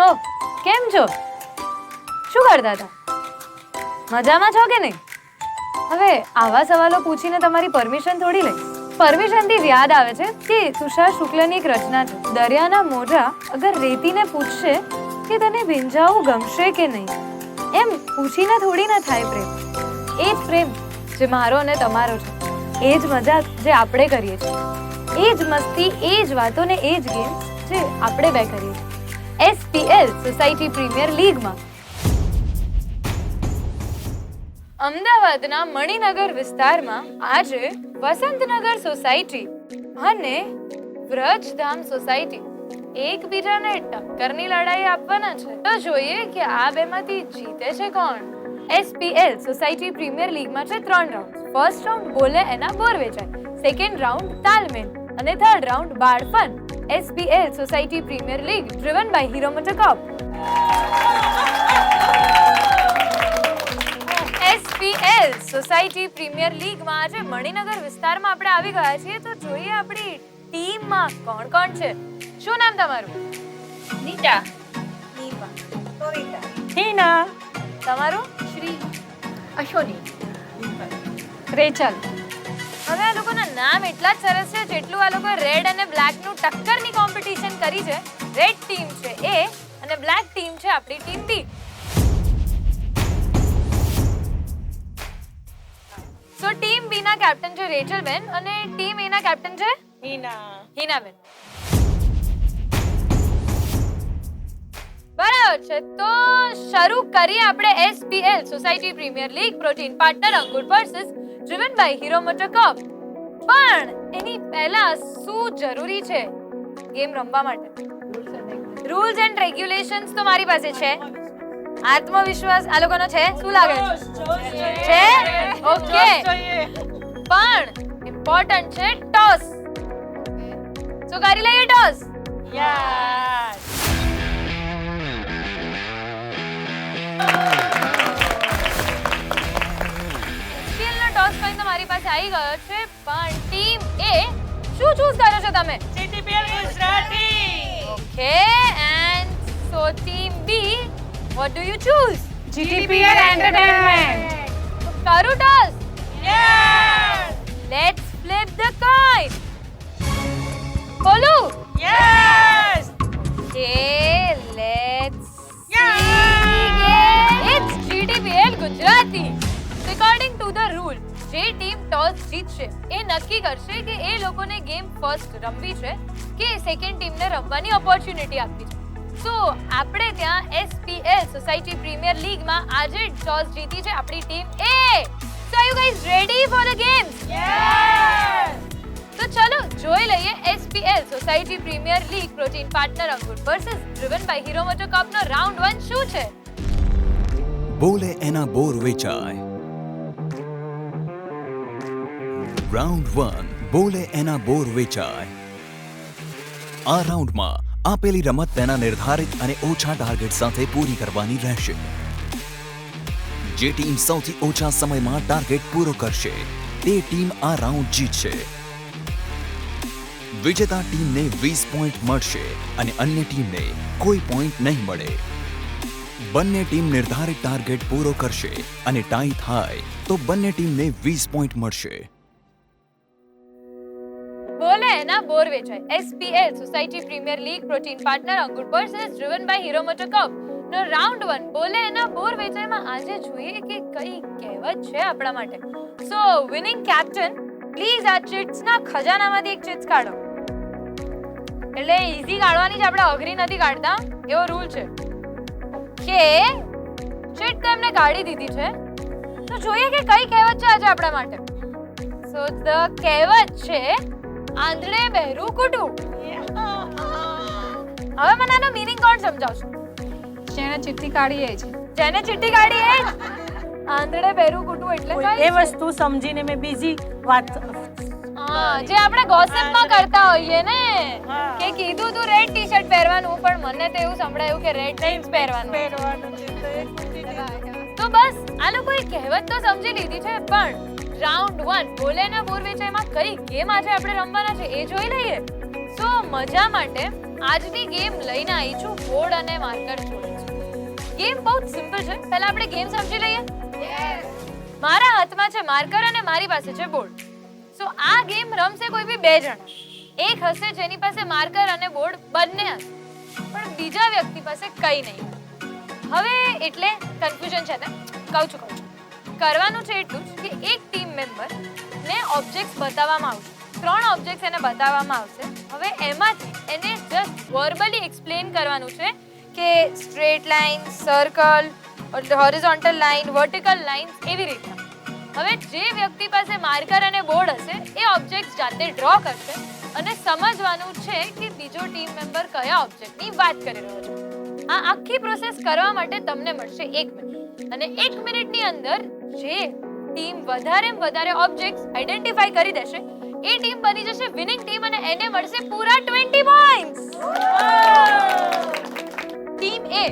ઓહ, કેમ છો? શું કરતા હતા? મજામાં છો કે નહીં? હવે આવા સવાલો પૂછીને તમારી પરમિશન થોડી લે. પરમિશનથી યાદ આવે છે કે તુષાર શુક્લની એક રચના છે. દરિયાના મોજા અગર રેતીને પૂછશે કે તને ભીંજાવું ગમશે કે નહીં, એમ પૂછીને થોડી ના થાય પ્રેમ. એ જ પ્રેમ જે મારો અને તમારો છે, એ જ મજાક જે આપણે કરીએ છીએ, એ જ મસ્તી, એ જ વાતો ને એ જ ગેમ્સ જે આપણે બે કરીએ છીએ SPL સોસાયટી પ્રીમિયર લીગમાં. અમદાવાદના મણિનગર વિસ્તારમાં આજે વસંતનગર સોસાયટી અને વ્રજધામ સોસાયટી એકબીજાને ટક્કરની લડાઈ આપવાના છે. તો જોઈએ કે આ બેમાંથી જીતે છે કોણ. SPL સોસાયટી પ્રીમિયર લીગમાં છે 3 રાઉન્ડ. ફર્સ્ટ રાઉન્ડ બોલે એના બોર વેચાય, સેકન્ડ રાઉન્ડ તાલમેલ અને થર્ડ રાઉન્ડ બાળ fun. SPL society premier league driven by Hero MotoCorp. SPL society premier લીગમાં આજે મણિનગર વિસ્તારમાં આપણે આવી ગયા છીએ. તો જોઈએ આપણી ટીમમાં કોણ કોણ છે. શું નામ તમારું? નીતા, નીપા, કવિતા, હિના, તમારું? શ્રી, અશ્વની, રેચલ. હવે આ લોકોના નામ એટલા જ સરસ છે જેટલું આ લોકો રેડ અને બ્લેક નું ટક્કરની કોમ્પિટિશન કરી છે. રેડ ટીમ છે A અને બ્લેક ટીમ છે આપણી ટીમ B. સો ટીમ B ના કેપ્ટન છે રેચલ બેન અને ટીમ A ના કેપ્ટન છે હિના બેન. બરાબર છે, તો શરૂ કરીએ આપણે SPL society premier league protein partner Ankur versus driven by Hero MotoCorp. પણ એની પહેલા શું જરૂરી છે ગેમ રમવા માટે? રૂલ્સ એન્ડ રેગ્યુલેશન્સ તો મારી પાસે છે. આત્મવિશ્વાસ આ લોકોનો છે? શું લાગે છે? ઓકે, પણ ઇમ્પોર્ટન્ટ છે ટોસ. સો કરી લઈએ ટોસ. યસ. ટોસ કોઈન તો મારી પાસે આવી ગયો છે, પણ ટીમ A શું ચૂઝ કર્યો છો તમે? GTPL Gujarati. Okay, and so team B what do you choose? GTPL entertainment. કરું toss? Yes. Let's flip the coin. ખોલું? Yes. Okay, let's Yes. see. It's GTPL Gujarati. According to the rule, જે team toss જીતશે એ નક્કી કરશે કે એ લોકોને game first રમવી છે કે સેકન્ડ ટીમને રમવાની ઓપોર્ચ્યુનિટી આપવી છે. સો આપણે ત્યાં SPL સોસાયટી પ્રીમિયર લીગમાં આજે ટોસ જીતી છે આપણી team A. So are you guys ready for the games? Yes. તો ચલો જોઈ લઈએ SPL society premier league protein partner Ankur versus driven by Hero મોટોકોર્પનો રાઉન્ડ 1 શું છે. બોલે એના બોર વેચાય. રાઉન્ડ 1 બોલે એના બોર વેચાય. આ રાઉન્ડમાં આપેલી રમત તેના નિર્ધારિત અને ઓછા ટાર્ગેટ સાથે પૂરી કરવાની રહેશે. જે ટીમ સૌથી ઓછા સમયમાં ટાર્ગેટ પૂરો કરશે તે ટીમ આ રાઉન્ડ જીતશે. વિજેતા ટીમને 20 પોઈન્ટ મળશે અને અન્ય ટીમને કોઈ પોઈન્ટ નહીં મળે. બંને ટીમ નિર્ધારિત ટાર્ગેટ પૂરો કરશે અને ટાઈ થાય તો બંને ટીમને 20 પોઈન્ટ મળશે. બોલે એના બોર વેચાય. SPL society premier league protein partner Ankur versus driven by Hero MotoCorp નો રાઉન્ડ 1 બોલે એના બોર વેચાયમાં આજે જોઈએ કે કઈ કહેવત છે આપણા માટે. સો વિનિંગ કેપ્ટન પ્લીઝ આ ચીટ્સ ના ખજાનામાંથી એક ચીટ્સ કાઢો. એટલે ઈઝી કાઢવાની છે, આપણે અઘરી નથી કાઢતા એવો રૂલ છે. કે ચીટ તો એમને કાઢી દીધી છે, તો જોઈએ કે કઈ કહેવત છે આજે આપણા માટે. સો ધ કહેવત છે આંધળે બહેરું કૂટું. હવે મને આનો મીનિંગ કોણ સમજાવશે? જેને ચિઠ્ઠી કાઢી એ છે. જેને ચિઠ્ઠી કાઢી એ જ. આંધળે બહેરું કૂટું એટલે એ કઈ વસ્તુ સમજીને મેં બીજી વાત. હા, જે આપણે ગોસિપમાં કરતા હોઈએ ને હા. કે કીધું તું રેડ ટી-શર્ટ પહેરવાનું, પણ મને તો એવું સંભળાયું કે રેડ જીન્સ પહેરવાનું. તો બસ આ લોકોએ કહેવત તો સમજી લીધી છે, પણ રાઉન્ડ 1 બોલેના બોર વેચાયમાં કઈ ગેમ આજે આપણે રમવાના છે એ જોઈ લઈએ. સો મજા માટે આજની ગેમ લઈને આવી છું બોર્ડ અને માર્કર જોડે છે. ગેમ બહુ જ સિમ્પલ છે. પહેલા આપણે ગેમ સમજી લઈએ. મારા હાથમાં છે માર્કર અને મારી પાસે છે બોર્ડ. સો આ ગેમ રમશે કોઈ બી બે જણા. એક હશે જેની પાસે માર્કર અને બોર્ડ બંને હશે, પણ બીજા વ્યક્તિ પાસે કંઈ નહીં. હવે એટલે કન્ફ્યુઝન છે ને, કહું છું કરવાનું છે એટલું જ કે એક ટીમ મેમ્બર ને ઓબ્જેક્ટ્સ બતાવવામાં આવશે. 3 ઓબ્જેક્ટ્સ એને બતાવવામાં આવશે. હવે એમાંથી એને જસ્ટ વર્બલી એક્સપ્લેન કરવાનું છે કે straight line, circle, horizontal line, vertical line, એવી રીતના. હવે જે વ્યક્તિ પાસે માર્કર અને બોર્ડ હશે એ ઓબ્જેક્ટ્સ જાતે ડ્રો કરશે અને સમજવાનું છે કે બીજો ટીમ મેમ્બર કયા ઓબ્જેક્ટની વાત કરી રહ્યો છે. આ આખી પ્રોસેસ કરવા માટે તમને મળશે 1 મિનિટ અને 1 મિનિટની અંદર જે ટીમ વધારે ઓબ્જેક્ટ્સ આઈડેન્ટિફાઈ કરી દેશે એ ટીમ બની જશે વિનિંગ ટીમ અને એને મળશે પૂરા 20 પોઈન્ટ્સ. ટીમ એ,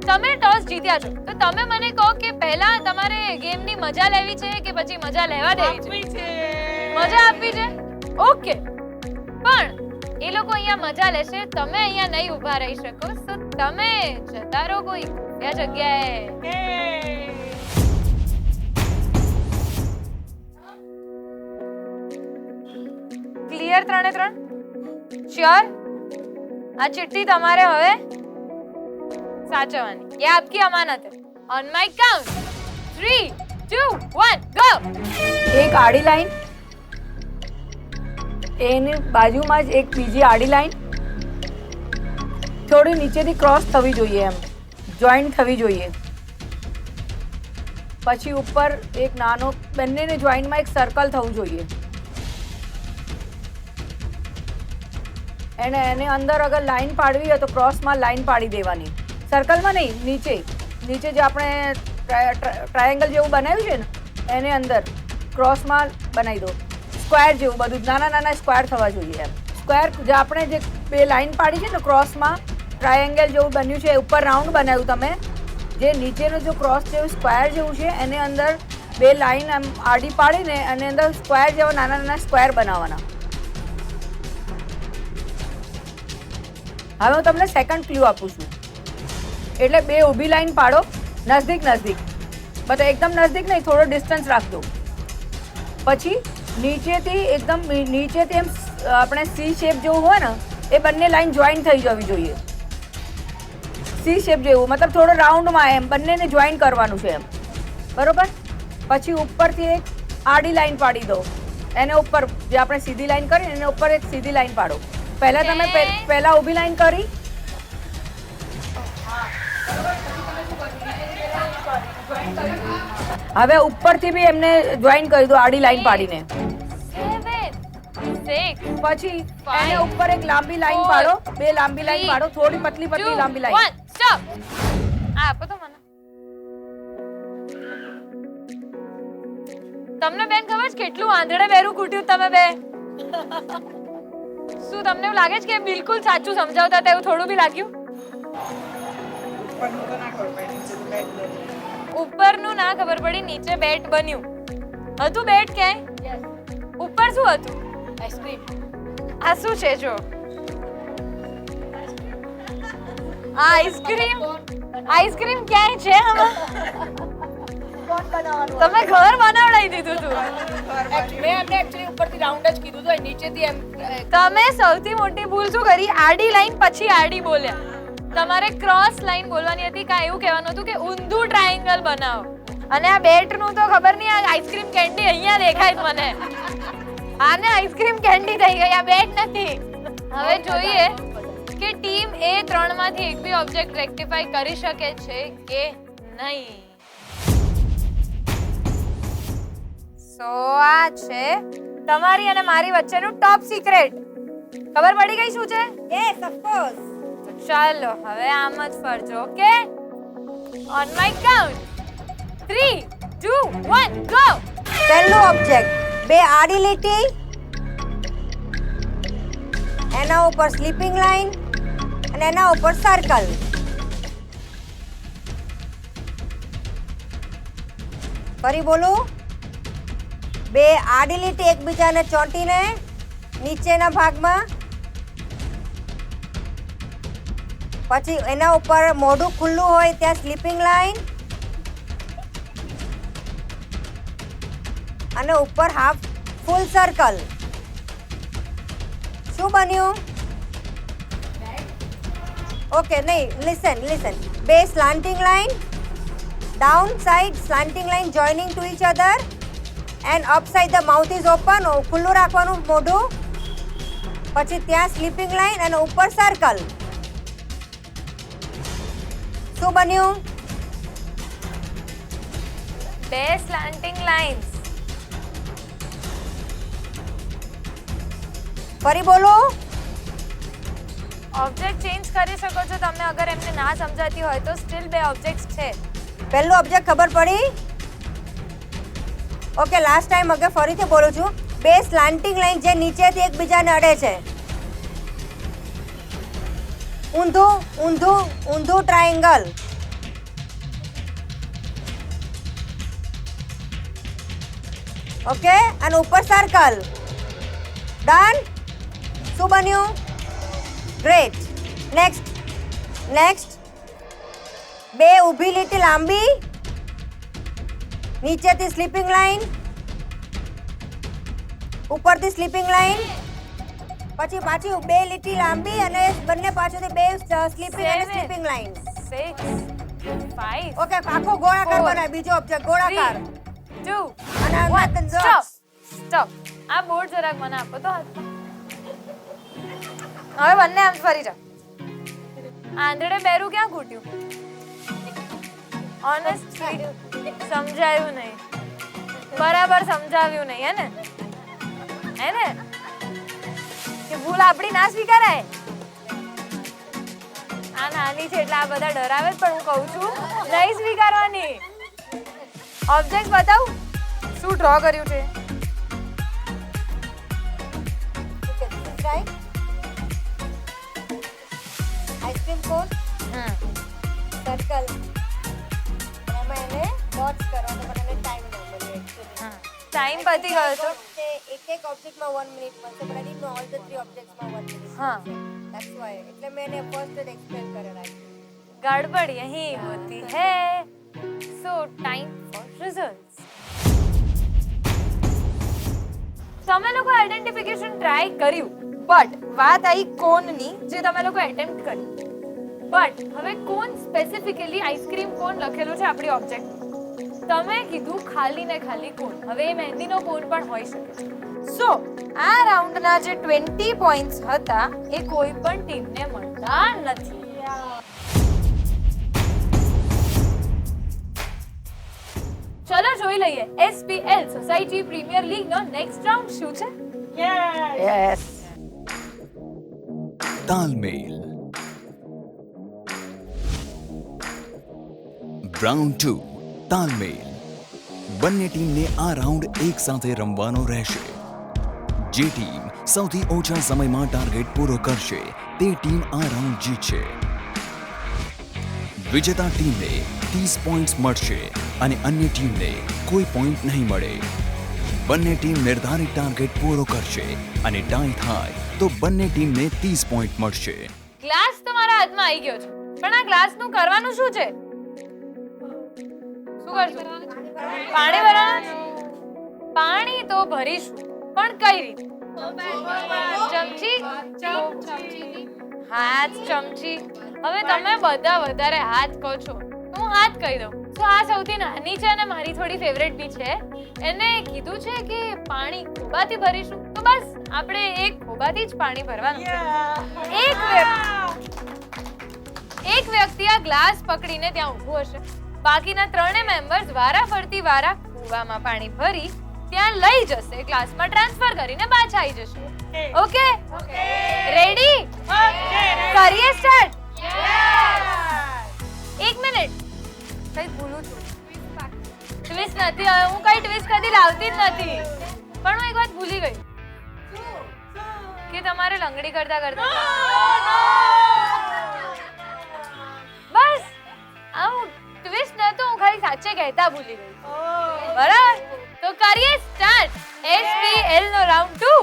તમે ટોસ જીત્યા છો તો તમે મને કહો કે પહેલા તમારે ગેમની મજા લેવી છે કે પછી મજા લેવા દેવી છે? મજા આપવી છે. ઓકે, પણ એ લોકો અહીંયા મજા લેશે, તમે અહીંયા નહીં ઊભા રહી શકો, તો તમે જતા રહો કોઈ બીજા જગ્યાએ. Clear 3 sure? આ ચિઠ્ઠી તમારે હવે સાચવવાની. ये आपकी अमानत है. On my count 3, 2, 1 go. એક આડી લાઈન, એની બાજુમાં જ એક બીજી આડી લાઈન, થોડી નીચેથી ક્રોસ થવી જોઈએ, એમ જોઈન્ટ થવી જોઈએ. પછી ઉપર એક નાનો, બંનેને જોઈન્ટમાં એક સર્કલ થવું જોઈએ. એને અંદર અગર લાઈન પાડવી હોય તો ક્રોસમાં લાઈન પાડી દેવાની. સર્કલમાં નહીં, નીચે જે આપણે ટ્રાયેંગલ જેવું બનાવ્યું છે ને એને અંદર ક્રોસમાં બનાવી દો. સ્ક્વેર જેવું બધું નાના સ્ક્વેર થવા જોઈએ. એમ સ્ક્વેર જે આપણે જે બે લાઈન પાડી છે ને ક્રોસમાં, ટ્રાયેંગલ જેવું બન્યું છે, ઉપર રાઉન્ડ બનાવ્યું તમે, જે નીચેનું જો ક્રોસ જેવું સ્ક્વેર જેવું છે એને અંદર બે લાઈન એમ આડી પાડીને અને અંદર સ્ક્વેર જેવા નાના સ્ક્વેર બનાવવાના. હવે હું તમને સેકન્ડ ક્લુ આપું છું. એટલે બે ઊભી લાઈન પાડો, નજદીક, બધા એકદમ નજદીક નહીં, થોડો ડિસ્ટન્સ રાખજો. પછી નીચેથી એમ આપણે સી શેપ જેવું હોય ને એ બંને લાઈન જોઈન્ટ થઈ જવી જોઈએ. સી શેપ જેવું, મતલબ થોડો રાઉન્ડમાં એમ બંનેને જોઈન્ટ કરવાનું છે એમ, બરોબર? પછી ઉપરથી એક આડી લાઈન પાડી દો. એને ઉપર જે આપણે સીધી લાઈન કરી એને ઉપર એક સીધી લાઈન પાડો. પહેલા તમે પહેલા ઊભી લાઈન કરી, હવે ઉપરથી બી એમને જોઈન કરી દો આડી લાઈન પાડીને. 7, 6, પછી એને ઉપર એક લાંબી લાઈન પાડો, બે લાંબી લાઈન પાડો, થોડી પતલી લાંબી લાઈન. 1 સ્ટોપ. આ આપો તો મને. તમને બેન ખબર છે કેટલું આંધળે બેરું કૂટ્યું તમે બે? શું તમને એવું લાગે છે કે બિલકુલ સાચું સમજાવતા હતા એવું થોડું બી લાગ્યું? ઉપરનું ના ખબર પડી, નીચે બેટ બન્યું હતું. બેટ ક્યાંય ઉપર શું હતું? આઈસ્ક્રીમ. આ શું છે? જો આઈસ્ક્રીમ ક્યાંય છે? તમે ઘર બનાવડાવી દીધું હતું. મેં એમને એક્ચ્યુઅલી ઉપરથી રાઉન્ડ જ કીધું હતું, નીચેથી એમ. તમે સૌથી મોટી ભૂલ શું કરી? આડી લાઈન પછી આડી બોલ્યા. તમારે ક્રોસ લાઈન બોલવાની હતી, કાં એવું કહેવાનું હતું કે ઊંધું ટ્રાયેંગલ બનાવો. અને આ બેટનું તો ખબર નહીં, આ આઈસ્ક્રીમ કેન્ડી અહીંયા દેખાય મને. આને આઈસ્ક્રીમ કેન્ડી થઈ ગઈ, આ બેટ નથી. હવે જોઈએ કે ટીમ એ 3 માંથી એક બી ઓબ્જેક્ટ રેક્ટિફાઈ કરી શકે છે કે નહીં. સો આ છે તમારી અને મારી વચ્ચેનું ટોપ સિક્રેટ. ખબર પડી ગઈ શું છે? Yes, of course. ચાલો હવે આમ જ ફરજો. Okay, on my count 3, 2, 1 go. પહેલું ઓબ્જેક્ટ, બે આડી લીટી, એના ઉપર સ્લીપિંગ લાઈન અને એના ઉપર સર્કલ. ફરી બોલું, બે આડી લીટી એકબીજાને ચોંટીને નીચેના ભાગમાં પછી એના ઉપર મોઢું ખુલ્લું હોય ત્યાં સ્લીપિંગ લાઈન અને ઉપર હાફ ફૂલ સર્કલ. શું બન્યું? ઓકે, નહીં, લિસન. બે slanting line, down side slanting line joining to each other end up side the mouth is open, ખુલ્લું રાખવાનું મોઢું. પછી ત્યાં સ્લીપિંગ લાઈન અને ઉપર સર્કલ. શું બન્યું? બે સ્લાન્ટિંગ લાઇન્સ. ફરી બોલો. ઓબ્જેક્ટ ચેન્જ કરી શકો છો તમે, અગર એમને ના સમજાતી હોય તો. સ્ટીલ બે ઓબ્જેક્ટ્સ છે. પહેલું ઓબ્જેક્ટ ખબર પડી? ઓકે, લાસ્ટ ટાઈમ અગર ફરીથી બોલું છું. બે સ્લાન્ટિંગ લાઈન જે નીચેથી એકબીજાને અડે છે. ઊંધું ટ્રાયેંગલ. ઓકે, અને ઉપર સર્કલ. ડન. શું બન્યું? ગ્રેટ. નેક્સ્ટ. બે ઊભી લીટી લાંબી, નીચેથી સ્લીપિંગ લાઈન, ઉપરથી સ્લીપિંગ લાઈન, પછી પાછી બે લીટી લાંબી અને બંને પાછળથી બે સ્લીપિંગ અને સ્લીપિંગ લાઈન. 6 5 ઓકે, આખો ગોળાકાર 4 બનાય. બીજો ઓબ્જેક્ટ ગોળાકાર 2 અને 1 સ્ટોપ. સ્ટોપ. આ બોર્ડ જરાક મને આપો તો હાથમાં. હવે બંને આમ ફરી જાઓ. આંધળે બેરું ક્યાં ઘૂટ્યું? ઓનેસ્ટલી સમજાયું નહીં, બરાબર સમજાવ્યું નહીં. હે ને કે ભૂલ આપણી ના સ્વીકારાય. આ નાની છે એટલે આ બધા ડરાવે જ, પણ હું કહું છું નહીં સ્વીકારવાની. ઓબ્જેક્ટ બતાવું શું ડ્રો કર્યું છે. આઈસ્ક્રીમ કોન સર્કલ એમાં એને ડોટ્સ કરવાનો, પણ એને ટાઈમ ન મળ્યો એકચ્યુઅલી. ટાઈમ પતી ગયો તો એક ઓબ્જેક્ટમાં 1 મિનિટ મળશે, but I didn't know all the 3 objectsમાં 1 minute. हाँ. That's why. એટલે મેં એને ફર્સ્ટ જ એક્સપ્લેન કરેલા. गड़बड़ यही होती है. So time for results. તમે લોકો આઈડેન્ટિફિકેશન ટ્રાય કર્યું, બટ વાત આવી કોનની જે તમે લોકો એટેમ્પ્ટ કરી. બટ હવે કોન સ્પેસિફિકલી આઈસ્ક્રીમ કોન લખેલું છે આપણી ઓબ્જેક્ટ. તમે કીધું ખાલી ને ખાલી કોન. હવે એ મહેંદીનો કોન પણ હોઈ શકે છે. સો આ રાઉન્ડના જે 20 પોઈન્ટ્સ હતા એ કોઈ પણ ટીમને મળતા નથી. ચલો જોઈ લઈએ SPL સોસાયટી પ્રીમિયર લીગ નો નેક્સ્ટ રાઉન્ડ શું છે. યસ. તાલમેલ. રાઉન્ડ 2 તાલમેલ. બંને ટીમને આ રાઉન્ડ એક સાથે રમવાનો રહેશે. જે ટીમ સૌથી ઓછા સમયમાં ટાર્ગેટ પૂરો કરશે તે ટીમ આ રાઉન્ડ જીતશે. વિજેતા ટીમને 30 પોઈન્ટ્સ મળશે અને અન્ય ટીમને કોઈ પોઈન્ટ નહીં મળે. બંને ટીમ નિર્ધારિત ટાર્ગેટ પૂરો કરશે અને ટાઈ થાય તો બંને ટીમને 30 પોઈન્ટ મળશે. ગ્લાસ તો મારા હાથમાં આવી ગયો છે, પણ આ ગ્લાસનું કરવાનું શું છે? શું કરશું? પાણી ભરવાનું છે? પાણી તો ભરીશું, પણ કઈ રીતે? ચમચી? હાથ ચમચી. હવે તમે બધા વધારે હાથ કહો છો તો હું હાથ કહી દઉં. તો આ સૌથી નાની છે અને મારી થોડી ફેવરેટ બી છે. એને કીધું છે કે પાણી ખોબાથી ભરીશું, તો બસ આપણે એક ખોબાથી જ પાણી ભરવાનું છે. એક વ્યક્તિ આ ગ્લાસ પકડીને ત્યાં ઊભું હશે. બાકીના ત્રણે મેમ્બર્સ વારાફરતી ખોબામાં પાણી ભરી ત્યાં લઈ જશે, ગ્લાસમાં ટ્રાન્સફર કરીને પાછા આવી જશે. ઓકે? રેડી? કરીએ સ્ટાર્ટ. 1 મિનિટ. કઈ ભૂલું છું. ટ્વિસ્ટ નથી. હવે હું કઈ ટ્વિસ્ટ કદી લાવતી જ નથી. પણ હું એક વાત ભૂલી ગઈ કે તમારે લંગડી કરતા કરતા બસ આવું ટ્વિસ્ટ નતો, હું ખાલી સાચે કહેતા ભૂલી ગઈ. બરાબર? તો કરીએ સ્ટાર્ટ SPL નો round 2.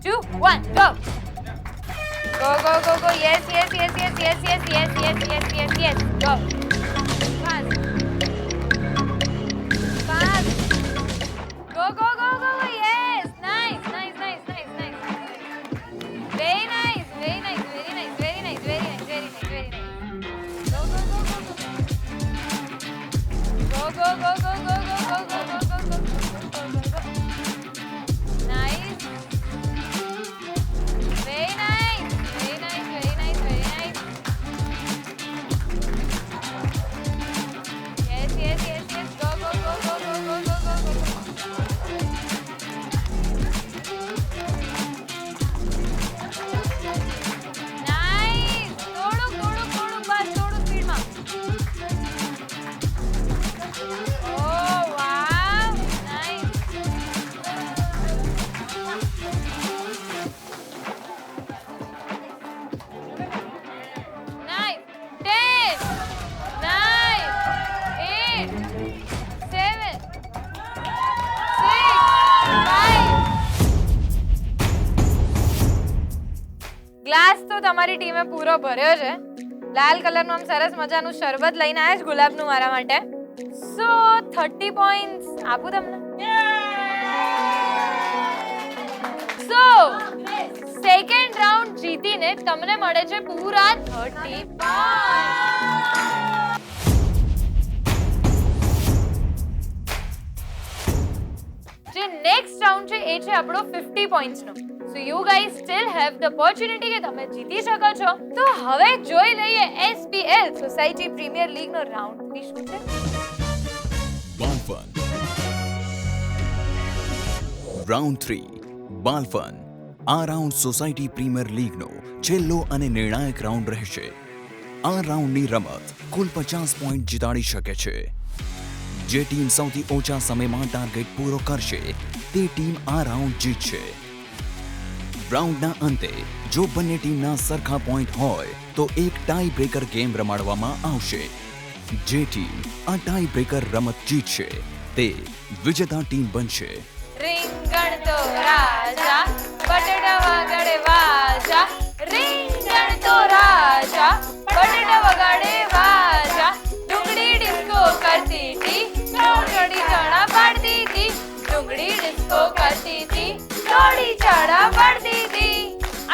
2 1 go go go go go yes yes yes yes yes yes yes yes yes yes yes go fast fast go go go go go yes nice nice nice nice nice very nice very nice very nice very nice very nice very nice very nice go go go go go go go go go go go go go go go go go nice very nice very nice very nice very nice yes yes yes yes go go go go go go go go go nice થોડું થોડું થોડું બસ થોડું સ્પીડમાં oh wow nice nice 10 9 8 7 6 5 glass તો તમારી ટીમે પૂરો ભર્યો છે લાલ કલરનું આમ સરસ મજાનું શરબત લઈને આવ્યા છે ગુલાબનું મારા માટે સો 30 પોઈન્ટ્સ આપું તમને સો સેકન્ડ રાઉન્ડ જીતીને તમને મળે છે પૂરા 30 જે નેક્સ્ટ રાઉન્ડ છે એ છે આપણો 50 પોઈન્ટ્સ નો so you guys still have the opportunity કે તમે જીતી શકો છો તો હવે જોઈ લઈએ SPL સોસાયટી પ્રીમિયર લીગ નો રાઉન્ડ 3 શું છે બાલફન રાઉન્ડ 3 બાલફન આ રાઉન્ડ સોસાયટી પ્રીમિયર લીગનો છેલ્લો અને નિર્ણાયક રાઉન્ડ રહેશે આ રાઉન્ડની રમત કુલ 50 પોઈન્ટ જીતાડી શકે છે જે ટીમ સૌથી ઓછા સમયમાં ટાર્ગેટ પૂરો કરશે તે ટીમ આ રાઉન્ડ જીતશે રાઉન્ડના અંતે જો બંને ટીમના સરખા પોઈન્ટ હોય તો એક ટાઈ બ્રેકર ગેમ રમાડવામાં આવશે જે ટીમ આ ટાઈ બ્રેકર રમત જીતશે તે વિજેતા ટીમ બનશે રીંગણ તો રાજા બટેટા વગાડે વાજા રીંગણ તો રાજા બટેટા વગાડે વાજા ડુંગળી ડિસ્કો કરતી હતી ડુંગળી ચણા પાડતી હતી ડુંગળી ડિસ્કો કરતી હતી ડોળી ચણા પાડતી હતી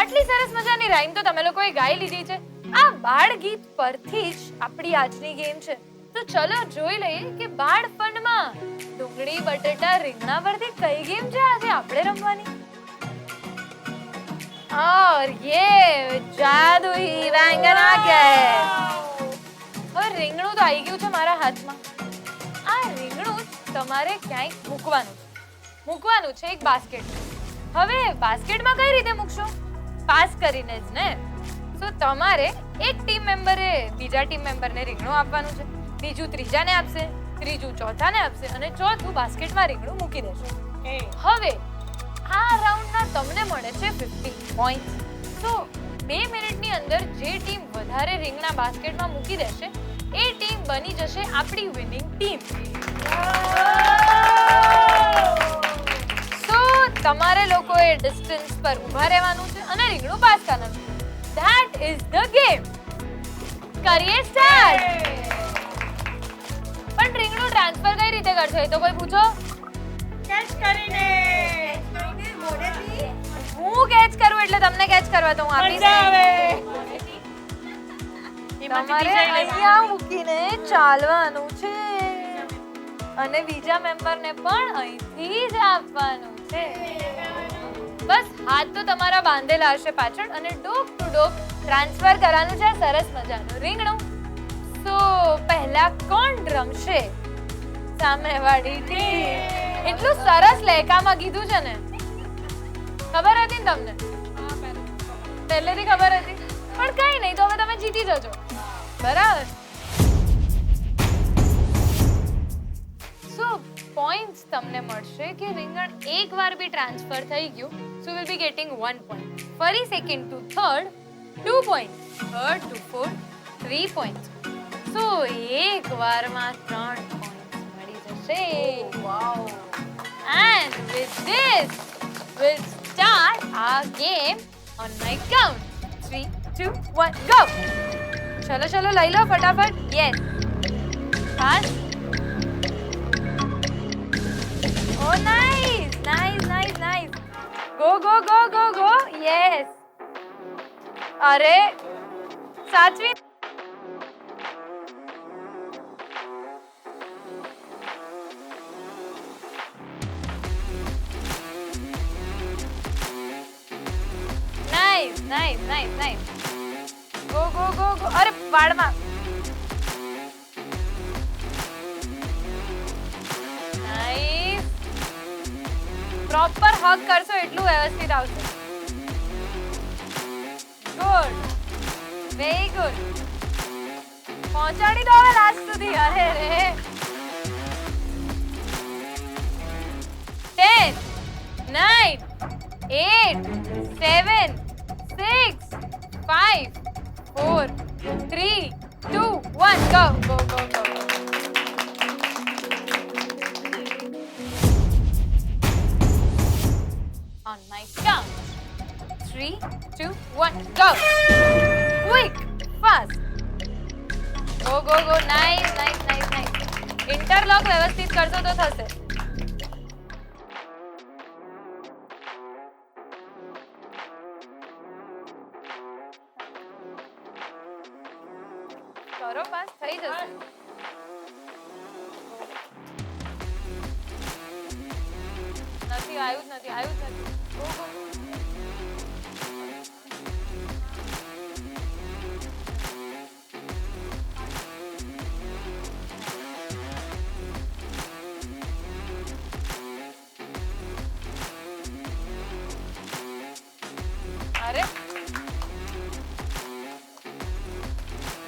આટલી સરસ મજાની રાઈમ તો તમે લોકોએ ગાઈ લીધી છે આ બાળ ગીત પરથી જ આપણી આજની ગેમ છે તો ચલો જોઈ લઈએ કે બાળ ફનમાં ડુંગળી બટેટા રીંગણા પરથી કઈ ગેમ છે આજે આપણે રમવાની और ये जादू ही बैंगन आ गए હવે રીંગણું તો આવી ગયું છે મારા હાથમાં આ રીંગણું તમારે ક્યાંય મૂકવાનું છે એક બાસ્કેટ હવે બાસ્કેટમાં કઈ રીતે મૂકશો પાસ કરીને જ ને સો તમારે એક ટીમ મેમ્બરે બીજા ટીમ મેમ્બરને રીંગણું આપવાનું છે બીજું ત્રીજાને આપશે ત્રીજું ચોથાને આપશે અને ચોથું બાસ્કેટમાં રીંગણું મૂકી દેશે હવે આ રાઉન્ડના તમને મળે છે 50 પોઈન્ટ્સ તો 2 મિનિટની અંદર જે ટીમ વધારે રીંગણા બાસ્કેટમાં મૂકી દેશે એ ટીમ બની જશે આપણી વિનિંગ ટીમ તો તમારે લોકોએ ડિસ્ટન્સ પર ઊભા રહેવાનું છે અને રીંગણું પાસ કરવાનું છે ધેટ ઇઝ ધ ગેમ કરીએ સ્ટાર્ટ પણ રીંગણું ટ્રાન્સફર કઈ રીતે કરશો એ તો કોઈ પૂછો કેચ કરીને હું કેચ કરું એટલે તમને કેચ કરવા તો હું આપીશ મજા આવે તમારે અહીંયા મૂકીને ચાલવાનું છે અને બીજા મેમ્બરને પણ અહીંથી જ આપવાનું છે બસ હાથ તો તમારા બાંધેલા હશે પાછળ અને ડોક ટુ ડોક ટ્રાન્સફર કરવાનું છે સરસ મજાનું રીંગણું તો પહેલા કોણ રમશે સામેવાળી ટીમ એટલું સરસ લહેકામાં કીધું છે ને ખબર હતી ને તમને પહેલેથી ખબર હતી પણ કઈ નહીં તો હવે તમે જીતી જજો બરાબર સો પોઈન્ટ્સ તમને મળશે કે રીંગણ એકવાર બી ટ્રાન્સફર થઈ ગયું so will be getting 1 point ફરી second to third 2 point third to fourth 3 point so એક વારમાં 3 પોઈન્ટ મળી જશે wow and with this with start our game on my count. 3, 2, 1, go. चलो चलो लई लो फटाफट. Yes. Fast. Oh, nice, nice, nice, nice. Go, go, go, go, go. Yes. अरे सात्विक. Nice, nice, nice, nice. Go, go, go, go. अरे वाड़मा. Nice. Proper hug કરશો એટલું વ્યવસ્થિત આવશે. Good. Very good. પહોંચાડી દો હવે લાસ્ટ સુધી. અરે રે. 10, 9, 8, 7, 6, 5, 4, 3, 2, 1. Go, go, go, go. On my count. 3, 2, 1, go. Quick, fast. Go, go, go. Nice, nice, nice, nice. Interlock વ્યવસ્થિત કરશો તો થશે. કરો પાસ થઈ જશે. નથી આવ્યું જ નથી આવ્યું જ નથી. Go, go, go. અરે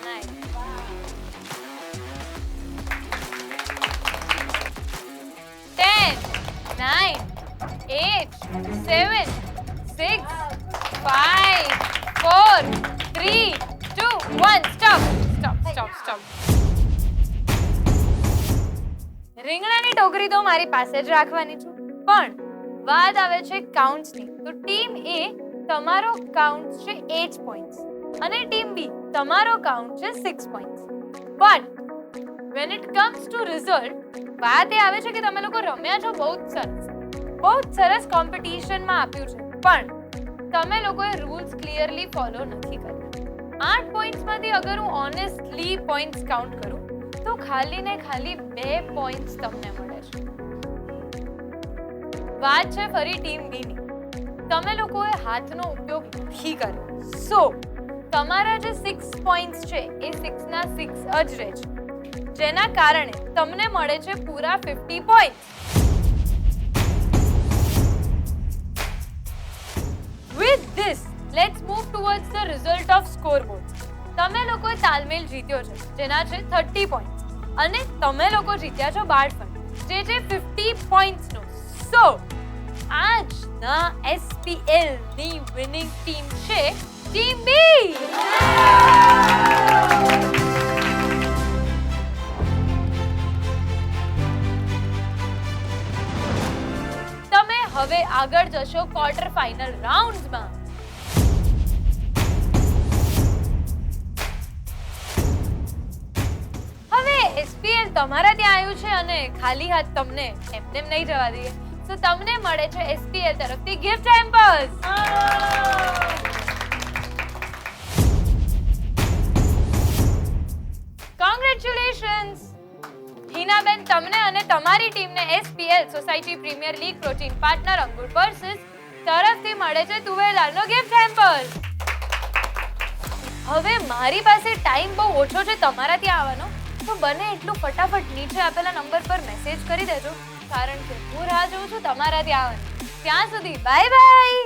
nice. 10, 9, 8, 7, 6, 5, 4, 3, 2, 1. Stop. Stop, stop, stop. રીંગણાની ટોકરી તો મારી પાસે જ રાખવાની છું, પણ વાત આવે છે કાઉન્ટ્સની. તો ટીમ એ તમારો કાઉન્ટ છે 8 પોઈન્ટ્સ અને ટીમ બી તમારો કાઉન્ટ છે 6 points. But when it comes to result, વાત એ આવે છે કે તમે લોકો રમ્યા છો બહુ જ સરસ કોમ્પિટિશનમાં આપ્યું છે, પણ તમે લોકોએ રૂલ્સ ક્લિયરલી ફોલો નથી કર્યા. 8 પોઈન્ટ્સમાંથી અગર હું ઓનેસ્ટલી પોઈન્ટ્સ કાઉન્ટ કરું તો ખાલી ને ખાલી 2 પોઈન્ટ્સ તમને મળે છે. વાત છે ફરી ટીમ બીની. તમે લોકોએ હાથનો ઉપયોગ નથી કર્યો, સો તમારા જે 6 પોઈન્ટ્સ છે એ 6 ના 6 જ રહે છે, જેના કારણે તમને મળે છે પૂરા 50 points. With this, let's move towards the result of scoreboard. તમે લોકોએ તાલમેલ જીત્યો છે, જેના છે 30 પોઈન્ટ્સ, અને તમે લોકો જીત્યા છો બાળફળ, જે છે 50 પોઈન્ટ્સનો. સો આજના SPL ની વિનિંગ ટીમ છે ટીમ બી. તમે હવે આગળ જશો ક્વાર્ટર ફાઇનલ રાઉન્ડ્સમાં. હવે SPL તમારા ત્યાં આવ્યું છે અને ખાલી હાથ તમને એમને નહીં જવા દઈએ. તો તમને મળે છે SPL તરફથી ગિફ્ટ હેમ્પર્સ. કોંગ્રેચ્યુલેશન્સ હિનાબેન, તમને અને તમારી ટીમને SPL society premier league protein partner Ankur versus તરફથી મળે છે તુવેરદાળનો ગિફ્ટ હેમ્પર. હવે મારી પાસે ટાઈમ બહુ ઓછો છે તમારા ત્યાં આવવાનો, તો બને એટલું ફટાફટ નીચે આપેલા નંબર પર મેસેજ કરી દેજો, કારણ કે હું રાહ જોઉં છું તમારા ત્યાં આવવાની. ત્યાં સુધી બાય બાય.